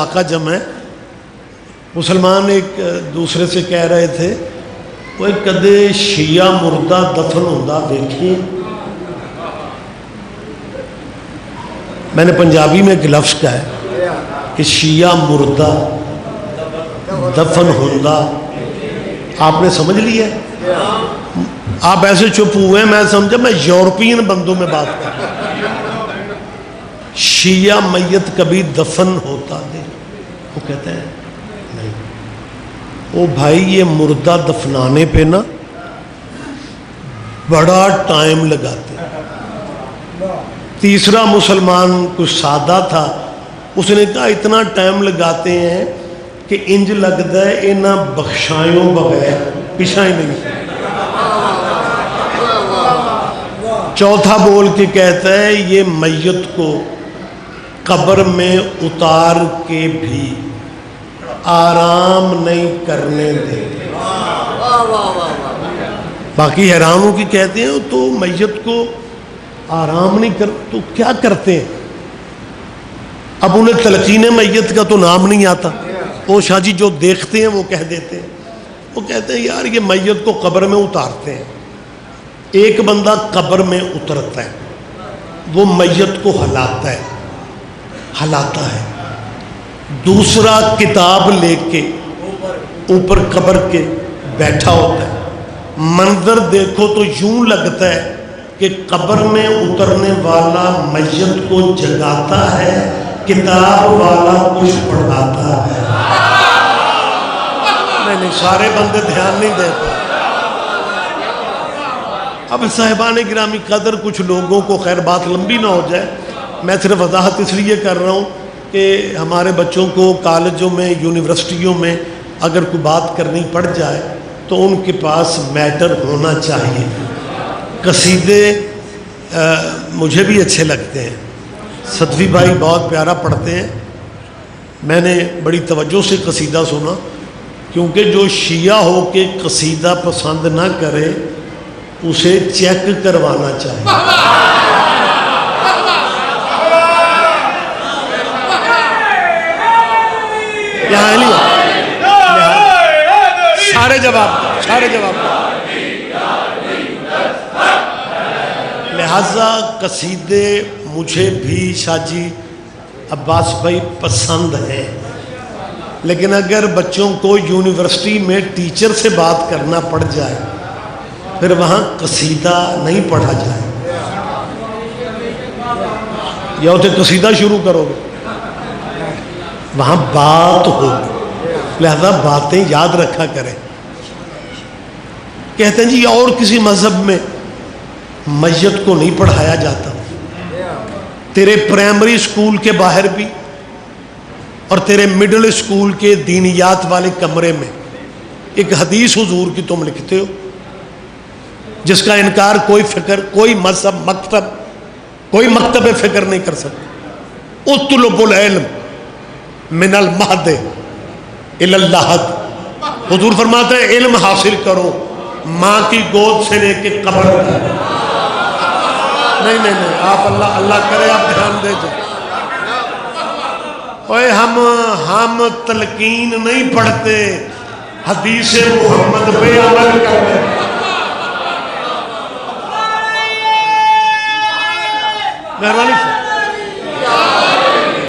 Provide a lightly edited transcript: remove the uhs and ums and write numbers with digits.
آقا جمع ہے. مسلمان ایک دوسرے سے کہہ رہے تھے کوئی کدے شیعہ مردہ دفن ہوندہ دیکھیے. میں نے پنجابی میں ایک لفظ کہا ہے کہ شیعہ مردہ دفن ہوندہ. آپ نے سمجھ لیا ہے؟ آپ ایسے چپ ہوئے میں سمجھا میں یورپین بندوں میں بات کر رہا ہوں. شیعہ میت کبھی دفن ہوتا دے وہ کہتے ہیں نہیں. او بھائی یہ مردہ دفنانے پہ نا بڑا ٹائم لگاتے. تیسرا مسلمان کچھ سادہ تھا, اس نے کہا اتنا ٹائم لگاتے ہیں کہ انج لگتا ہے انہاں بخشایوں بغیر پیچھا ہی نہیں. چوتھا بول کے کہتا ہے یہ میت کو قبر میں اتار کے بھی آرام نہیں کرنے دیتے. باقی حیرانوں کی کہتے ہیں تو میت کو آرام نہیں کر تو کیا کرتے ہیں؟ اب انہیں تلقین میت کا تو نام نہیں آتا. وہ شاہ جی جو دیکھتے ہیں وہ کہہ دیتے ہیں. وہ کہتے ہیں یار یہ میت کو قبر میں اتارتے ہیں. ایک بندہ قبر میں اترتا ہے, وہ میت کو ہلاتا ہے. دوسرا کتاب لے کے اوپر قبر کے بیٹھا ہوتا ہے. منظر دیکھو تو یوں لگتا ہے کہ قبر میں اترنے والا میت کو جگاتا ہے, کتاب والا کچھ پڑھاتا ہے. نہیں سارے بندے دھیان نہیں دیتے. اب صاحبان گرامی قدر کچھ لوگوں کو خیر بات لمبی نہ ہو جائے, میں صرف وضاحت اس لیے کر رہا ہوں کہ ہمارے بچوں کو کالجوں میں یونیورسٹیوں میں اگر کوئی بات کرنی پڑ جائے تو ان کے پاس میٹر ہونا چاہیے. قصیدے مجھے بھی اچھے لگتے ہیں. صدفی بھائی بہت پیارا پڑھتے ہیں. میں نے بڑی توجہ سے قصیدہ سنا, کیونکہ جو شیعہ ہو کے قصیدہ پسند نہ کرے اسے چیک کروانا چاہیے. یہاں نہیں سارے جواب لہذا قصیدے مجھے بھی شاہ جی عباس بھائی پسند ہیں, لیکن اگر بچوں کو یونیورسٹی میں ٹیچر سے بات کرنا پڑ جائے پھر وہاں قصیدہ نہیں پڑھا جائے. یا اسے قصیدہ شروع کرو گے وہاں بات ہوگی, لہذا باتیں یاد رکھا کریں. کہتے ہیں جی اور کسی مذہب میں میت کو نہیں پڑھایا جاتا. تیرے پرائمری اسکول کے باہر بھی اور تیرے مڈل اسکول کے دینیات والے کمرے میں ایک حدیث حضور کی تم لکھتے ہو جس کا انکار کوئی فکر, کوئی مذہب, مکتب, کوئی مکتب فکر نہیں کر سکتا. اطلب العلم من المہد الی اللحد. حضور فرماتے ہیں علم حاصل کرو ماں کی گود سے لے کے قبر تک. نہیں آپ اللہ کرے آپ دھیان دے جو. اوے ہم تلقین نہیں پڑھتے, حدیث محمد پہ عمل کرتے. مہربانی